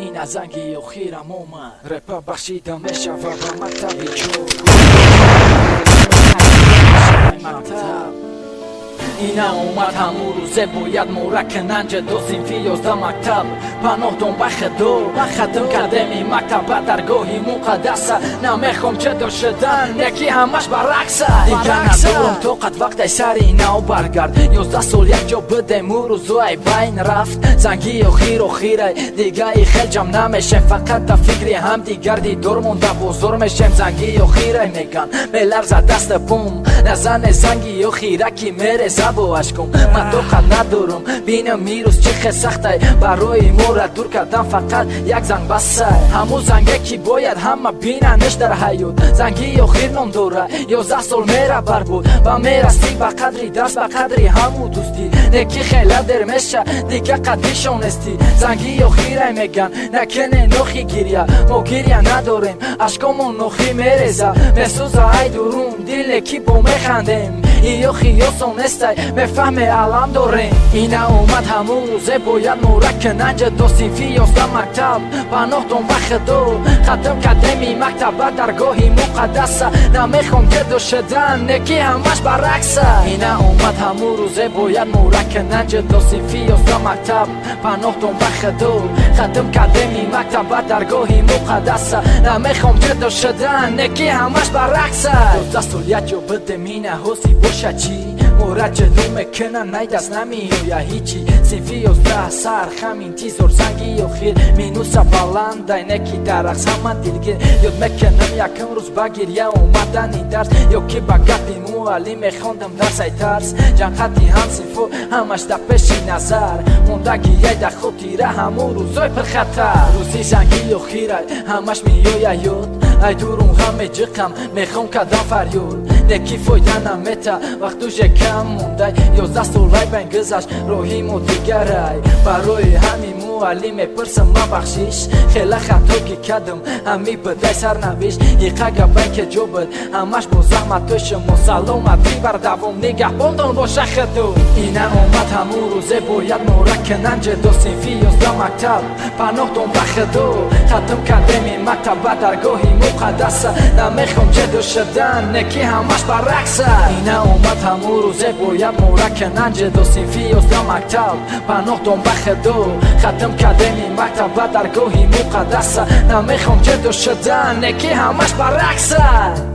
این از زنگی و خیرم اومد رپا بخشیدم بشوه و مکتبی چون اینا اومد همون روزه باید مورک ننج دو سینفی 11 مکتب پناه دنبخ دو ختم کردم این مکتب درگاهی مقدسه نمیخوام جدا شدن یکی همش برعکسه دیگه ندارم طاقت وقتی سر اینا برگرد 11 سال یک جا بدم اون روزای بین رفت زنگی و خیره دیگه ای خیلی نمیشه فقط تا فکری هم دیگر دیدار مونده بزرگ میشم زنگی و خیره میگن بلرزه دست بوم نزن زنگی و خیره کی میره زبوش کن من طاقت ندارم بینم میروز چه سخته برای ما دور کردم فقط یک زنگ بسه همون زنگه کی باید همه بیننش در حیات زنگی و خیر نام داره 11 سال میره بر بود و میرستی به قدری دست به قدری همون دوستی نکی خیلی در میشه دیگه قدیشون استی زنگی و خیره میگن نکنه نوخی گیریه ما گیریه نداریم عشقامون نوخی میرزه مسوزه ای دورون دیل کی با میخندیم ایو خیاسون استی بفهم علم داریم اینا اومد همون روزه باید مورک ننج دو سینفی 11 مکتب پناه دنبخ دو ختم کردم این مکتب درگاهی مقدسه نمیخوام جدا شدن نکی همش برعکسه اینا اومد همون روزه باید مورک ننج دو سینفی 11 مکتب پناه دنبخ دو ختم کردم این مکتب درگاهی مقدسه نمیخوام جدا شدن نکی همش برعکسه 11 سال یک جا بدم این حسی باشه چی مورد جلو میکنن نی دست نمیو یا هیچی سینفی 11 سر همین تیزور زنگی و خیر مینوسه بلند اینکی درخص همه دیلگیر یاد میکنم یکم روز بگیریه اومدن این درس یا که بگردی موالی میخوندم درس ای ترس جنقتی هم سینفو همش در پیشی نظر موندگیه در خطیره همون روزای پر خطر روزی زنگی و خیره همش میویه یاد ای دورون همه جقم میخوام کدام فریاد نکی فایده نمیته وقت دوش کم مونده 11 سالای بین گذشت روحیمو دیگره برای همین موالی میپرسم من بخشیش خیلی خطا که کدم همی بده سرنویش یقه گبن که جو بد همش با زحمتش ما سلامتی بر دوام نگه باندان باشه خدو اینا اومد همون روزه باید مورک ننج دو سینفی 11 مکتب پناه دنبخ دو ختم کردم این مکتب درگاهی مقدسه نمیخوام جدا شدن نکی همش برعکسه اینا اومد همون روزه باید مورک ننج دو سینفی 11 مکتب پناه دنبخ دو ختم کردم این مکتب درگاهی مقدسه نمیخوام جدا شدن نکی همش برعکسه